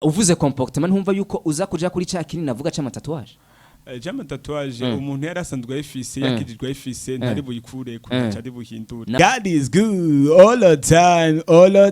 uvuze comportement ntumva yuko uza kuja kuri ca kinini navuga c'amatatuwaje jama tatuwaje umuntu yarasanzwe ayifise yakijijwe ayifise ntari buyikure kuca ari buhindura. God is good all the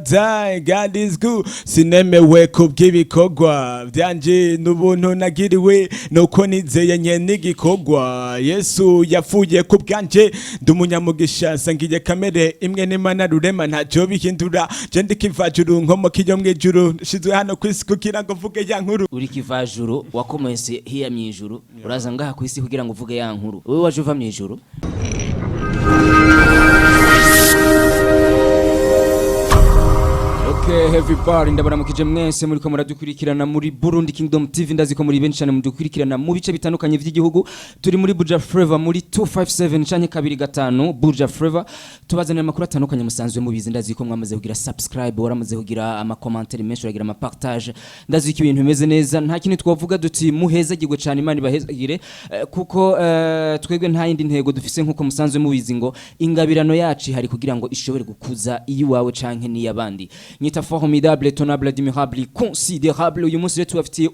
time God is good sinemewe kubw'ibikorwa vyanje n'ubuntu nagiriwe nuko nizeye nyene igikorwa Yesu yapfuye kubwanje ndumunyamugisha sangiye kamere imwe n'Imana rurema ntaco bihindura je ndikivajuru nkomo kiyo mwijuru shizwe hano kwisi kugira ngo vuge ya nkuru uri kivajuru wakomese hiya mwijuru uraza ngaha kwisi kugira ngo uvuge ya nkuru wewe waje uva mwijuru. Everybody ndabona mukije mwese muri ko muradukurikirana muri Burundi Kingdom TV ndaziko muri benshi cyane mudukurikirana mu bice bitandukanye by'igihugu turi muri Buja Flavor muri 257 canke 25 Buja Flavor tubazanira amakuru atandukanye musanzwe mubizi ndaziko mwamaze kugira subscribe waramaze kugira ama commentaire menshi uragira ama partage ndaziko ibintu bimeze neza nta kintu twavuga duti muhezagirwe cyane Imana ibahezagire kuko twebwe nta yindi ntego dufise nkuko musanzwe mubizi ngo ingabirano yacu hari kugira ngo ishobore gukuza iyiwawe canke niyabandi nyita formidable tonable admirable considérable uyu munsi rero tubafitiye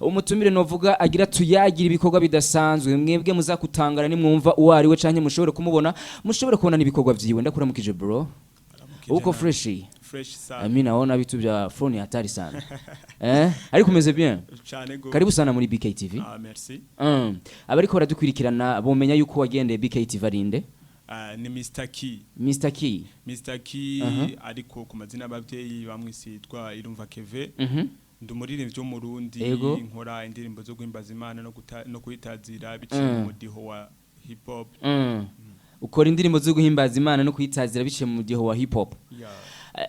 umutumire novuga agira tuyagira ibikorwa bidasanzwe mwebwe muzakutangara ni mwumva uwari we canke mushobore kumubona mushobore kubona nibikorwa vyiwe ndakuramukije bro uko fresh sana mimi naona vitu vya phone hatari sana ariko umeze bien karibu sana muri BKTV merci abariko baradukurikirana bomenya yuko wagendeye BKTV arinde ni Mr. Key ariko ku mazina y'abavyeyi bamwisitwa irumva Keve ndumuririmbyi wo mu Burundi nkora indirimbo zo guhimbaza Imana no kuyitazira biciye mu mudiho wa hip hop ukora indirimbo zo guhimbaza Imana no kuyitazira biciye mu mudiho wa hip hop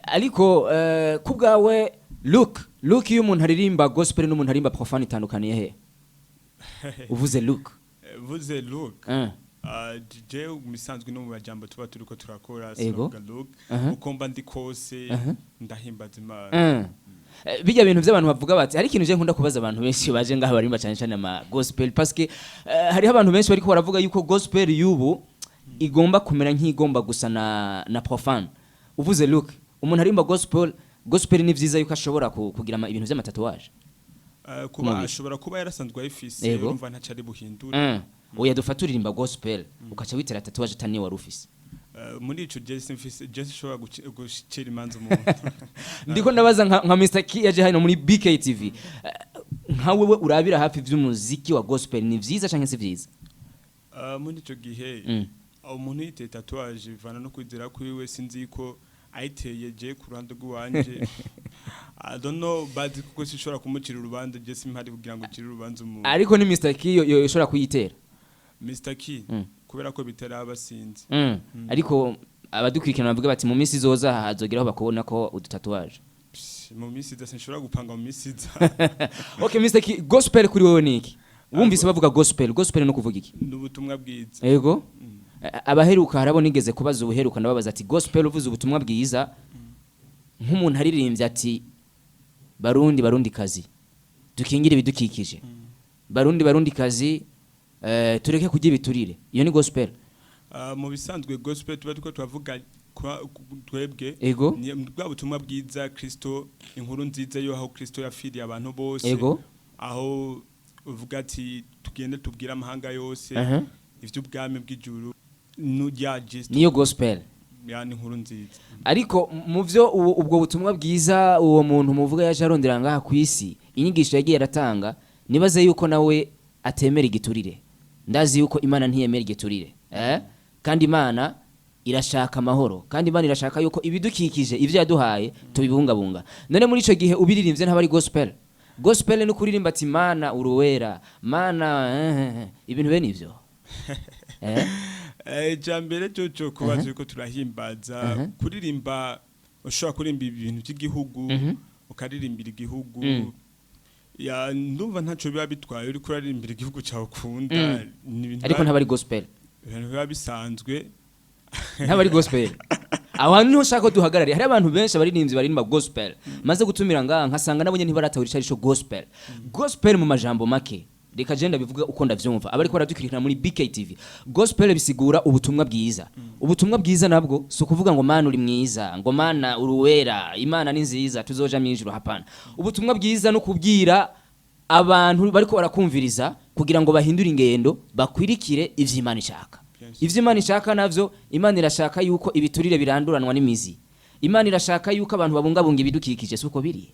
ariko kubgawe look iyo umuntu aririmba gospel n'umuntu aririmba profane itandukaniye he uvuze look je misanzwe no mu bajambo tuba turiko turakora slogan look ukomba ndi kose ndahimbaza Imana bijya bintu by'abantu bavuga bati hari ikintu je nkunda kubaza abantu benshi baje ngaha barimba cyane cyane ama gospel parce que hari abantu benshi bariko baravuga yuko gospel yubu igomba kumera nk'igomba gusa na profane uvuze look umuntu arimba gospel ni vyiza yuko ashobora kugira ibintu by'amatatuwaje kuba ashobora kuba yarasanzwe ayifise urumva ntacari buhindura oya dufaturiramba gospel ukaca witera tatuwaje tani wari ufise muri ico je shobora gucira imanza umuntu ndiko ndabaza nka Mr. Key yaje hano muri BKTV nka wewe urabira hafi vy'umuziki wa gospel ni vyiza canke si vyiza muri ico gihe umuntu yite tatuwaje bivana no kwizera kwiwe sinzi ko ayiteye je ku ruhande rw'uwanje I don't know but kuko sishobora kumucira urubanza je simpari kugira ngo cire urubanza umuntu ariko ni Mr. Key yo shobora kuyitera Mr. Key kubera ko bitaraba sinzi ariko abadukurikirana bavuga bati mu minsi zoza hazogeraho bakubona ko udutatuwaje mu minsi za sinshobora gupanga mu minsi za okay Mr. Key gospel kuri wewe niki wumvise bavuga gospel no kuvuga iki n'ubutumwa bwiza yego abaheruka harabo nigeze kubaza ubuheruka nababaza ati gospel uvuze ubutumwa bwiza nk'umuntu aririmbye ati barundi kazi dukingire bidukikije barundi kazi tureke kujya biturire iyo ni gospel mu bisanzwe gospel tuba tuko twavuga twebwe ni bwa butumwa bwiza Kristo inkuru nziza yo aho Kristo yafiriye abantu bose aho uvuga ati tugende tubwira amahanga yose ivy'ubwami bw'ijuru niyo gospel yani inkuru nziza ariko mu byo ubwo butumwa bwiza uwo muntu muvuga yaje arondera ngaha ku isi inyigisho yagiye aratanga nibaze yuko nawe atemera igiturire ndazi yuko Imana ntiyemera igiturire kandi Imana irashaka amahoro kandi Imana irashaka yuko ibidukikije ivyo yaduhaye tubibungabunga none muri ico gihe ubiririmbye ntabari gospel no kuririmba ati Mana uruwera Mana ibintu bene ivyo jambere cyo kubaza yuko turahimbaza kuririmba ushobora kurimba ibintu by'igihugu ukaririmbira igihugu ya ndumva ntaco biba bitwaye uri kuririmbira igihugu cyawe ukunda ariko ntabari gospel ibintu biba bisanzwe ntabari gospel abantu ushaka duhagarare hari abantu benshi baririmbyi baririmba gospel maze gutumira ngaha nkasanga nabonye ntibaratahura ico gospel mu majambo make reka je ndabivuga uko ndavyumva abariko baradukurikirana muri BKTV gospel bisigura ubutumwa bwiza ubutumwa bwiza nabwo so kuvuga ngo mana uri mwiza ngo mana uruwera imana ni nziza tuzoja mwijuru hapana ubutumwa bwiza no kubwira abantu bariko barakumviriza kugira ngo bahindure ingendo bakwirikire ivyo Imana ishaka ivyo Imana ishaka navyo Imana irashaka yuko ibiturire biranduranwa n'imizi Imana irashaka yuko abantu babungabunga ibidukikije suko biri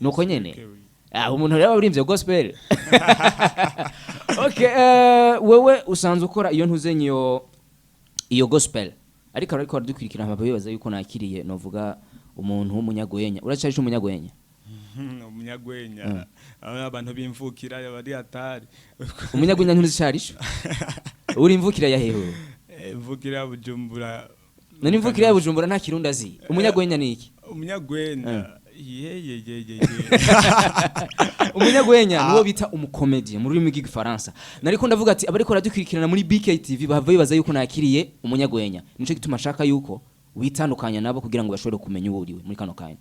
nuko nyene umuntu rero urimvye gospel okay wewe usanzwe ukora iyo ntuzenye iyo gospel ariko baradukurikirana amababibaza yuko nakiriye novuga umuntu w'umunyagwenya uracaje umunyagwenya umunyagwenya abantu bimvukira bari atari umunyagwenya ntuzicarisho uri imvukira ya heho imvukira Bujumbura nani imvukira ya Bujumbura nta kirundi azi umunyagwenya niki umunyagwenya umunyagwenya niwo bita umukomedie mu rurimi rw'igifaransa nariko ndavuga ati abariko baradukurikirana muri BKTV bahava bibaza yuko nakiriye umunyagwenya nico gituma shaka yuko witandukanya nabo kugira ngo bashobore kumenya uburiwe muri kano kanya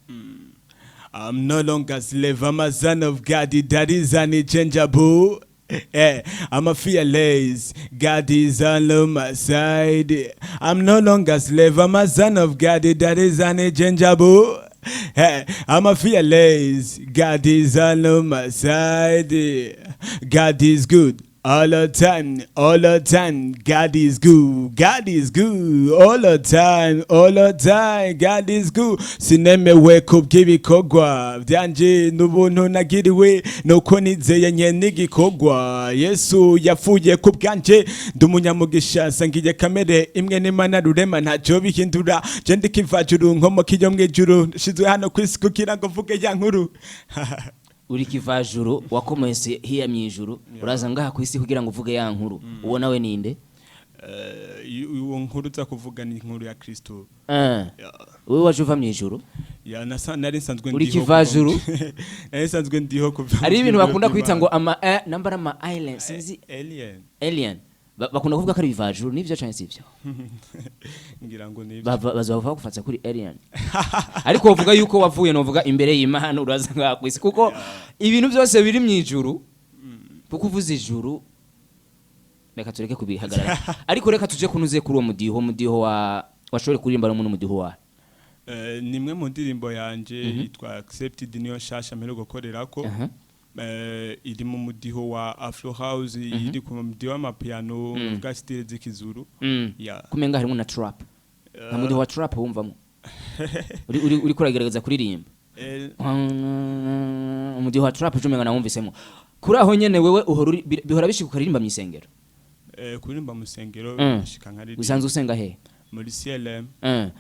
I'm no longer slave, I'm a son of God, that is unchangeable. I'm a fearless, God is on my side. I'm no longer slave, I'm a son of God, that is unchangeable. I'm a fearless, God is on my side. God is good. All the time, God is good, God is good, all the time, God is good. Sinemewe kubw'ibikorwa vyanje n'ubuntu nagiriwe nuko nizeye nyene igikorwa Yesu yapfuye kubwanje ndumunyamugisha sangiye kamere imwe n'Imana rurema ntaco bihindura je ndikivajuru nkomo kiyo mwijuru shizwe hano kwisi kugira ngo vuge ya nkuru uri kivajuru wakomese hiya mwijuru uraza ngaha kwisi kugira ngo uvuge ya nkuru uwo nawe ninde uwo nkuru za kuvuga ni inkuru ya Kristo wewe waje uva mwijuru nari nsanzwe ndiho uri kivajuru nari nsanzwe ndiho kuva ari ibintu bakunda kwita ngo number ama islands sinzi alien bakunda kuvuga ko ari bivajuru nivyo cyane sivyo ngira ngo nivyo bazova kufatsa kuri alien ariko uvuga yuko wavuye no vuga imbere y'Imana uraza ngaha kwisi kuko ibintu byose biri mwijuru kuko uvuze ijuru reka tureke kubihagarara ariko reka tuje kunuze kuri uwo mudiho washobore kuririmba no mudiho wa nimwe mu ndirimbo yanje yitwa Accepted niyo shasha mbere gukorerako iri mu mudiho wa Afro House iri ku mudiho w'amapiano bwa style z'ikizuru kumenga harimo na trap nta mudiho wa trap wumvamo uri kuragerageza kuririmba umudiho wa trap jumenga nawumvisemo kuri aho nyene wewe bihora bishika kuririmba mu isengero kuririmba mu isengero bishika nkari usanzwe usenga he muri CLM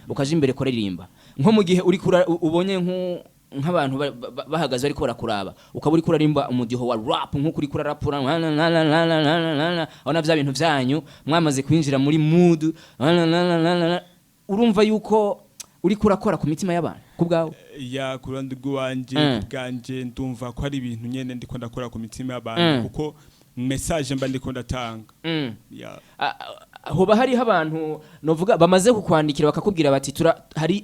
ukaje imbere kuririmba nko mu gihe uri ubonye nk'abantu bahagaze ariko barakuraba ukaba uri kurarimba umudiho wa rap nko kuri kurarapura ona vya bintu vyanyu mwamaze kwinjira muri mood urumva yuko uri kurakora ku mitima y'abantu kubgaho ya kurandi gwanje bwanje ndumva ko ari ibintu nyene ndiko ndakora ku mitima y'abantu kuko message mba ndiko ndatanga hoba hariho abantu novuga bamaze kukwandikira bakakubwira bati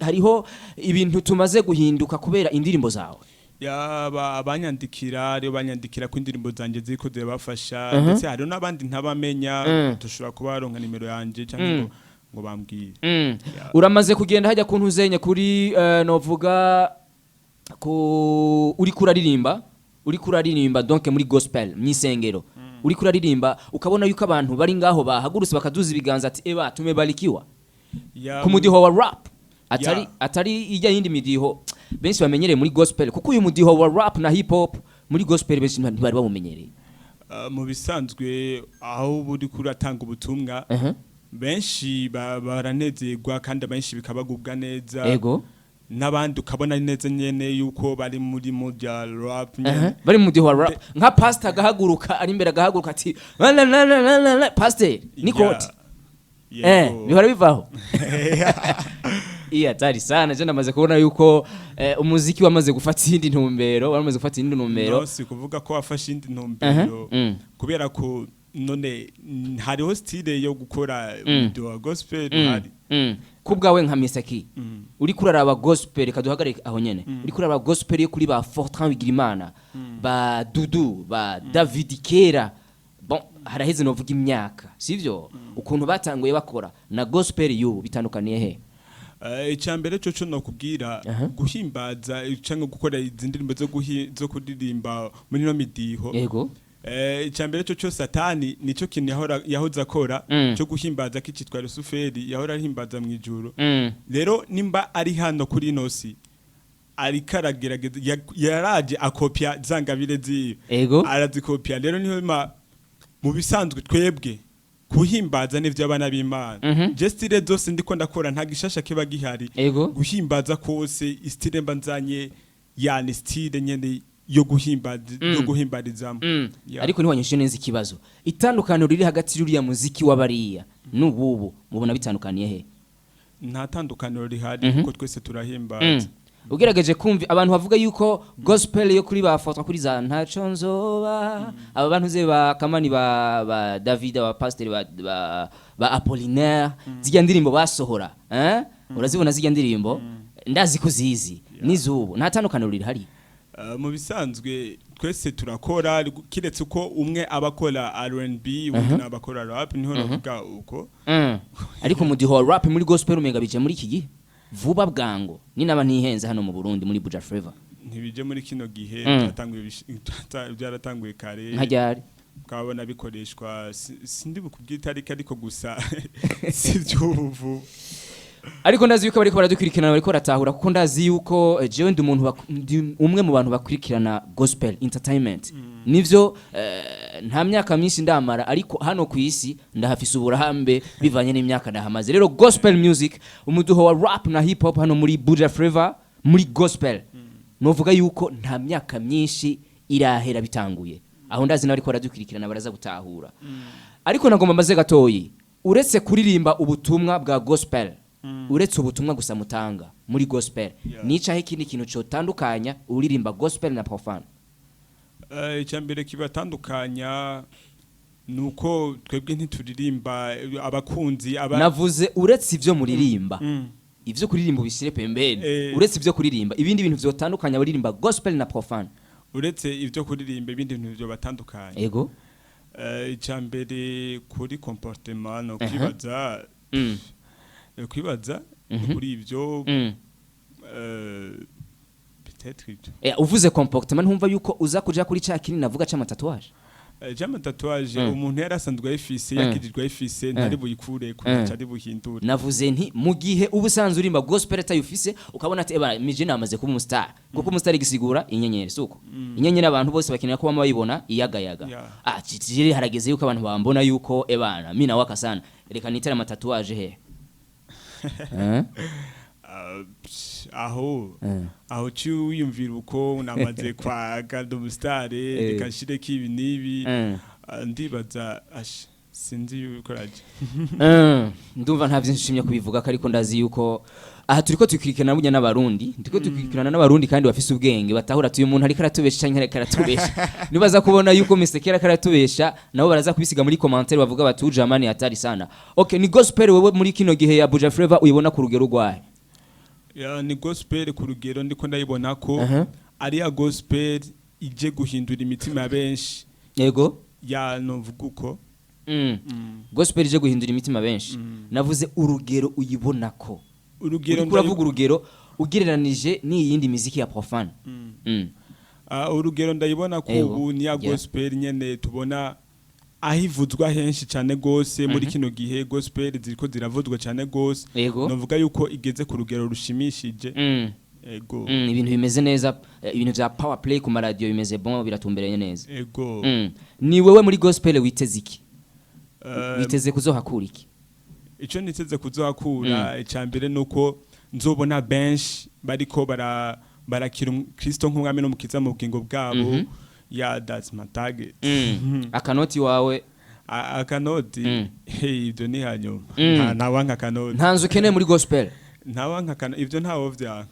hariho ibintu tumaze guhinduka kubera indirimbo zawe abanyandikira ryo banyandikira ku indirimbo zanje ziko zibafasha ndetse hariho nabandi ntabamenya dushobora kubaronka nimero yanje cyangwa ngo bambwire uramaze kugenda hajya ku ntuzenye kuri novuga ko uri kuraririmba donc muri gospel mwisengero uri kuraririmba ukabona yuko abantu bari ngaho bahagurutse bakaduza ibiganza ati eba tumebarikiwa ku mudiho wa rap atari ijya yindi midiho benshi bamenyereye muri gospel kuko uyu mudiho wa rap na hip hop muri gospel benshi ntibari bamumenyereye mu bisanzwe aho buri kuratanga ubutumwa benshi baranezerwa kandi benshi bikabagubwa neza ego nabandi ukabona neza nyene yuko bari muri mujya rap nyene bari mu diho rap nka pastor gahaguruka ari imbere gahaguruka ati pastor nikoti bihora bivaho tari sana je namaze kubona yuko umuziki wamaze gufata indi ntumbero no si kuvuga ko wafashe indi ntumbero kubera ko none hariho style yo gukora video gospel hari kubgawe nka Misaki uri kuraraba gospel kaduhagarika aho nyene uri kuraraba gospel yo kuri ba Fortran Bigirimana ba Dudu ba David Kera bon haraheze novuga imyaka sivyo ukuntu batanguye bakora na gospel y'ubu bitandukaniye he? Icyambere cyo no kubwira guhimbaza cyangwa gukora izindirimbo zo kuririmba muri no midiho. Yego. Icyambere cyo satani nico kintu yahoza akora cyo guhimbaza kicitwa Rusuferi yahora ahimbaza mu ijuru. Rero nimba ari hano kuri nosi ari karagerageza yaraje akopia zangabire ziyo. Arazikopia rero niho mu bisanzwe twebwe kuhimbaza n'ivyo abana b'Imana style zose ndiko ndakora nta gishasha kiba gihari guhimbaza kose style mbanzanye yani style nyene yo guhimbarizamo ariko ntiwanyishije neza ikibazo itandukaniro riri hagati y'uriya muziki w'abariya n'ububu mubona bitandukaniye he? Nta tandukaniro rihari kuko twese turahimbaza. Ugerageje kumva abantu bavuga yuko gospel yo kuri bafatwa kuri za ntaco nzoba aba bantu ze ba kamani ba David ba pastor ba Apollinaire zijya ndirimbo basohora urazibona zijya ndirimbo ndazi ko zizi nizubu nta tandukaniro rihari. Mu bisanzwe twese turakora kiretse uko umwe abakora R&B undi abakora rap niho navuga uko ariko mu diho rap muri gospel umenga bije muri iki gihe vuba bwango ni naba ntihenze hano mu Burundi muri Buja Flavor ntibije muri kino gihe byaratanguye kare nkajyari kabona bikoreshwa sindi bukubyita ariko gusa sivyo ariko ndazi yuko bariko baradukurikirana bariko ratahura kuko ndazi yuko jewe ndi umuntu umwe mu bantu bakurikirana gospel entertainment nivyo nta myaka myinshi ndamara ariko hano ku isi ndahafise uburahambe bivanye n'imyaka ndahamaze. Rero gospel music umuduho wa rap na hip hop hano muri Buja Flavor muri gospel novuga yuko nta myaka myinshi irahera bitanguye aho ndazi nariko baradukurikirana baraza gutahura ariko nagomba maze gatoyi uretse kuririmba ubutumwa bwa gospel uretse ubutumwa gusa mutanga muri gospel nica he kindi kintu cyo tandukanya uririmba gospel na profane? Icyambere kibatandukanya nuko twebwe ntituririmba abakunzi navuze uretse ivyo muririmba ivyo kuririmba bisire pembeni uretse ivyo kuririmba ibindi bintu vyotandukanya baririmba gospel na profane. Uretse ivyo kuririmba ibindi bintu byo batandukanya yego. Icyambere kuri comportement no kwibaza kuri ivyo uvuze comportement ntumva yuko uza kuja kuri ca kinini navuga ca matatuage umuntu yarasanzwe ayifise yakijijwe ayifise ntari buyikure kuca ari buhindura. Navuze nti mu gihe ubusanzwe urimba gospel atayufise ukabona ati mije namaze kuba umustar kuko umustar igisigura inyenyeri suko inyenyeri abantu bose bakenera kuba bayibona iyagayaga ciciri harageze yuko abantu bambona yuko ebana mina wakasana reka nitera matatuage he aho cyuyumvira uko namaze kwa gadomstare reka shire kibi nibi ndibaza sinzi yuko raje ndumva ntavye nshimye kubivuga ariko ndazi yuko aha turiko tukwikirana burya n'abarundi ndiko tukwikirana n'abarundi kandi bafise ubwenge batahura tuyu muntu ariko aratubesha canke ariko aratubesha nibaza kubona yuko Mr. aratubesha nabo baraza kubisiga muri commentaire bavuga bati ujamani hatari sana. Okay, ni gospel wewe muri kino gihe ya Buja Flavor uyibona ku rugero rwahe? Ni gospel ku rugero ndiko ndayibona ko ari ya gospel ije guhindura imitima ya benshi. Yego ya novuga uko gospel ije guhindura imitima benshi navuze urugero uyibona ko urugero uravuga urugero ugereranije n'iyindi muziki ya profane. Urugero ndayibona ko ubu ni ya gospel nyene tubona ahivuzwa henshi cyane gose muri kino gihe gospel ziriko ziravuzwa cyane gose novuga yuko igeze ku rugero rushimishije. Ego ibintu bimeze neza ibintu vya power play ku radio bimeze bon biratumbereye neza. Ego ni wewe muri gospel witeze iki? Witeze kuzohakura iki? Ico niteze kuzohakura icyambere nuko nzobona benshi bariko barakira Kristo nk'umwami no mukiza mu bugingo bwabo. That's my target. Akanoti wawe akanoti ibyo ni hanyuma ntawanka akanoti ntanzu keneye muri gospel ntawanka ibyo ntawo vya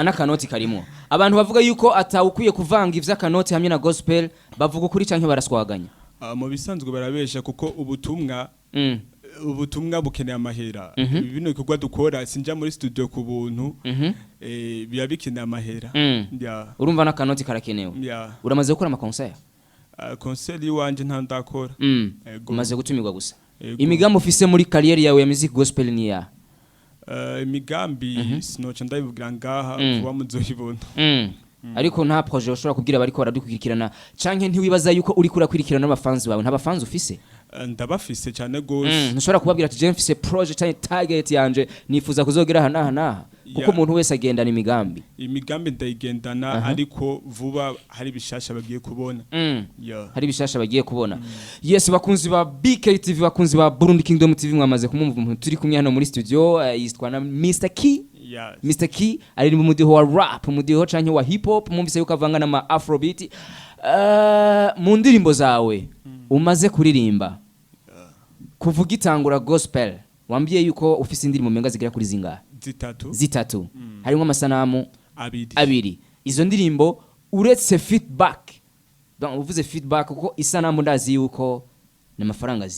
n'akanoti karimo abantu bavuga yuko atawukwiye kuvanga ivy'akanoti hamwe na gospel bavuga kuri canke baraswaganya. Mu bisanzwe barabesha kuko ubutumwa ubutumwa bukeneye amahera bino bikorwa dukora sinja muri studio ku buntu biba bikeneye amahera urumva n'akanoti karakenewe uramaze gukora ama concert concert iwanje nta ndakora umaze gutumirwa gusa imigambi ufise muri career yawe ya music gospel ni ya imigambi sinoca ndabivugira ngaha vuba muzohibona ariko nta projet ushobora kubwira bari ko baradukurikirana canke ntiwibaza yuko uri kurakurikirana n'abafanzi bawe nta bafanzi ufise ndabafise cyane gose ntushobora kubabwira ati je mfise projet cyane target yanje nifuza kuzogera hana kuko umuntu wese agendana imigambi ndayigendana ariko vuba hari bishasha bagiye kubona hari bishasha bagiye kubona yes bakunzi ba BKTV bakunzi ba Burundi Kingdom TV mwamaze kumumva turi kumwe hano muri studio yitwa na Mr. Key Mr. Key ari mu mudiho wa rap mudiho canke wa hip hop mumvise yuko avanga na afrobeat mu ndirimbo zawe umaze kuririmba kuvuga itangura gospel wambwiye yuko ufise indirimbo menga zigera kuri zingahe zitatu harimo amasanamu abiri izo ndirimbo uretse feedback donc uvuze feedback kuko isanamu ndazi yuko n'amafaranga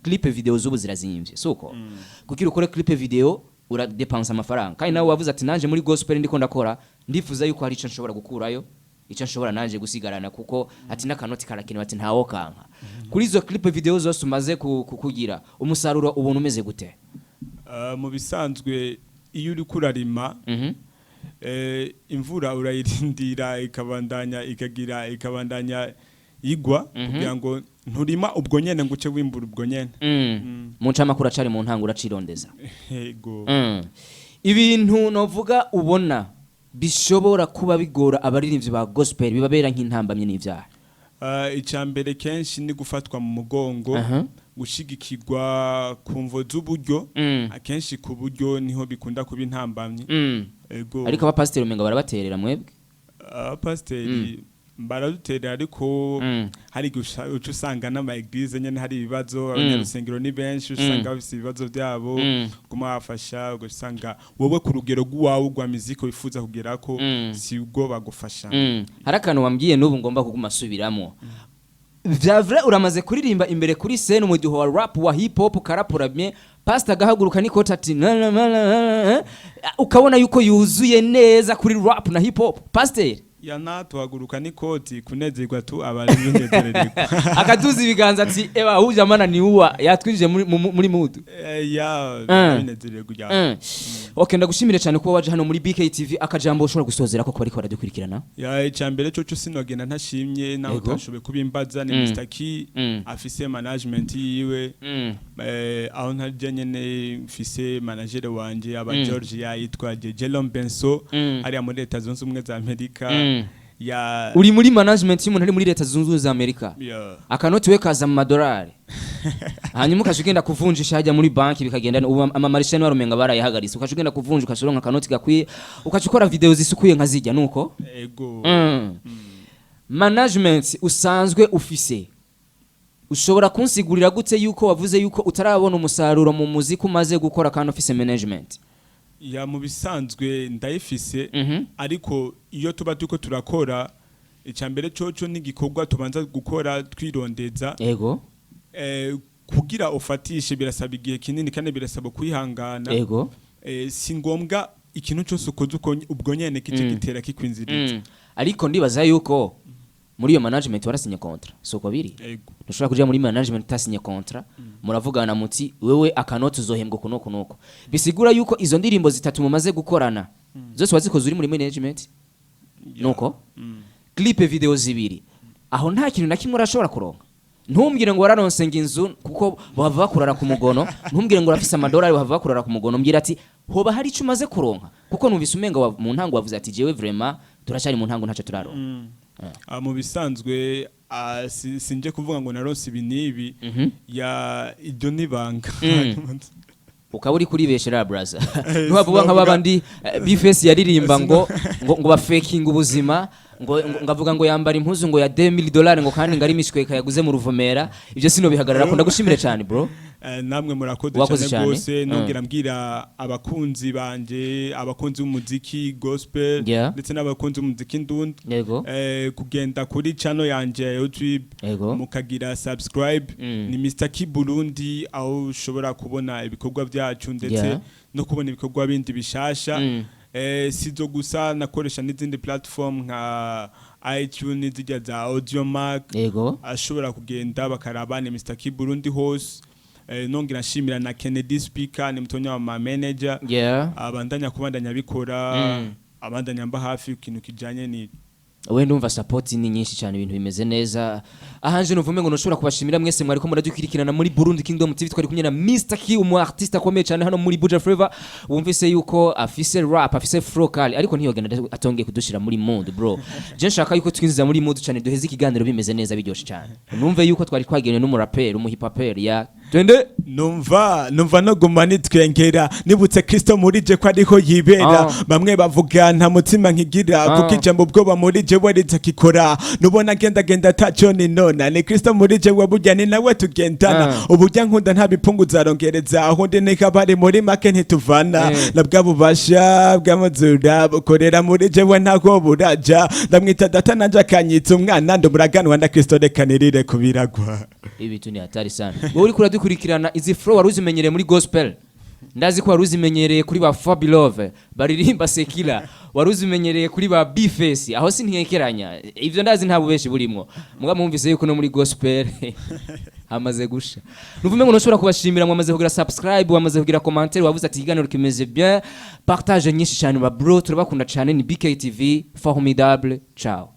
clip video zubu zirazimvye soko kugira ukore clip video uradepensa amafaranga kandi nawe wavuze ati nanje muri gospel ndiko ndakora ndifuza yuko hari ico nshobora gukurayo ico nshobora nanje gusigarana kuko ati n'akanoti karakenewe ati ntawo kanka kuri izo clip video zose umaze kukugira umusaruro ubona umeze gute mu bisanzwe iyo uri kurarima imvura urayirindira ikabandanya igwa kugira ngo nturima ubwo nyene ngo uce wimbura ubwo nyene mu ncamake uracari mu ntango uracirondeza yego ibintu novuga ubona bishobora kuba bigora abaririmbyi ba gospel bibabera nk'intambamye n'ivyaha icambere kenshi ni gufatwa mu mugongo gushigikirwa kumvo z'uburyo akenshi ku buryo niho bikunda kuba intambamye ariko abapasiteri umenga barabaterera mwebwe abapasiteri baraduterera ariko hari uco usanga n'ama eglise nyene hari ibibazo abanyarusengero ni benshi usanga bafise ibibazo byabo kumafasha ugasanga wowe ku rugero rw'uwawe rwa muziki wifuza kugerako si ubwo bagufasha harakantu wambwiye n'ubu ngomba kuguma subiramo vyavre uramaze kuririmba imbere kuri scene mu gihe wa rap wa hip hop karapuramye pastor gahaguruka nikota ati ukabona yuko yuzuye neza kuri rap na hip hop pastor yanatuhaguruka n'ikoti kunezerwa tu abari binezererwa akaduza ibiganza ati eba huje amana ni uwa yatwinjije muri mood binezererwa okay ndagushimire cyane kuba waje hano muri BKTV akajambo ushobora gusozera ko bari ko baradukurikirana icambere cyo sinogenda ntashimye naho utashobe kubimbaza ni Mr. Key afise management yiwe aho ntajye nyene mfise manager wanje aba Georgia yitwa Jelom Benso ari muri Leta Zunze Ubumwe za Amerika uri muri management y'umuntu ari muri Leta Zunze Ubumwe za Amerika akanoti we kaza mu madolari hanyuma ukashugenda kuvunjisha hajya muri banki bikagenda amamarisha n'waro menga barayahagaritse ukashugenda kuvunja ukashoronka akanoti gakwiye ukacukora video zisukuye nkazijya nuko ego management usanzwe ufise ushobora kunsigurira gute yuko wavuze yuko utarabona umusaruro mu muziki umaze gukora kandi office management mu bisanzwe ndayifise ariko iyo tuba tuko turakora icambere coco n'igikorwa tubanza gukora twirondeza ego kugira ufatishe birasaba igihe kinini kandi birasaba kwihangana ego si ngombwa ikintu cyose ukoze ubwo nyene kice gitera kikwinziriza ariko ndibaza yuko muri iyo management warasinye contrat soko biri ntushobora kuja muri management utasinye contrat muravugana muti wewe akanoti uzohembwa kuno bisigura yuko izo ndirimbo zitatu mumaze gukorana zose wazikoze uri muri management nuko clip video zibiri aho nta kintu na kimwe urashobora kuronka ntumbwire ngo wararonse inzu kuko bava bakurara ku mugono ntumbwire ngo urafise amadolari bava bakurara ku mugono mbwira ati hoba hari ico umaze kuronka kuko numvise umenga mu ntango wavuze ati jewe vraiment turashari mu ntango ntaco turaronka mu bisanzwe sinje kuvuga ngo naronse ibinibi ya ibyo nibanga ukaba uri kuribeshera brother ntubavuga nk'abandi bifesi yaririmba ngo bafaking ubuzima ngo ngavuga ngo yambara impuzu ngo ya $2,000 ngo kandi ngari imishweka yaguze mu ruvomera ibyo sino bihagarara ko ndagushimire cyane bro namwe murakoze cyane gose nongera mbwira abakunzi banje abakunzi b'umuziki gospel ndetse n'abakunzi b'umuziki ndundi kugenda kuri channel yanje ya YouTube mukagira subscribe ni Mr. Ki Burundi aho ushobora kubona ibikorwa byacu ndetse no kubona ibikorwa bindi bishasha sizo gusa nakoresha n'izindi platform nka iTunes zijya za Audiomack ashobora kugenda bakaraba ni Mr. Ki Burundi hose nongera nshimira na Kennedy Speaker ni mtonya wa manager abandanya kubandanya bikora abandanya mba hafi ikintu kijanye ni we ndumva support ni nyinshi cyane ibintu bimeze neza ahanje nuvume ngo noshobora kubashimira mwese mwari ko muradukwirikirana muri Burundi Kingdom TV twari kumwe na Mr. Ki umu artiste akomeye cyane hano muri Buja Flavor wumvise yuko afise rap afise flocal ariko ntiyogenda atongeye kudushira muri mood bro je nshaka yuko twinjiza muri mood cyane duheze ikiganiro bimeze neza biryoshye cyane numve yuko twari twagenye n'umurapper umuhipapper ya twende numva no gumani twengera nibutse Kristo muri je ko ariho yibera bamwe bavuga nta mutima nkigira kuko ijambo bwoba muri je wari takikora nubona genda tacho ni nona ni Kristo muri je waburya ni nawe tugendana uburya nkunda nta bipunguza rongereza aho ndi nikabari muri make ntituvana nabwa bubasha bw'amazura bukorera muri je we ntako buraja ndamwita data nanje akanyitsa umwana ndumuraganwa na Kristo rekanirire kubiragwa ibitu ni hatari sana wowe uri kuradukurikirana izi flow waruzimenyereye muri gospel ndazi ko waruzimenyereye kuri ba Fabilove baririmba sekila waruzimenyereye kuri ba Bface aho sintiyekeranya ivyo ndazi nta bubeshi burimo muga mwumvise yuko no muri gospel hamaze gusha nuvume ngo noshobora kubashimira mwamaze kugira subscribe wamaze kugira commentaire wavuze ati iganiro kimeze bien partage nyinshi cyane ba bro turabakunda cyane ni BKTV formidable ciao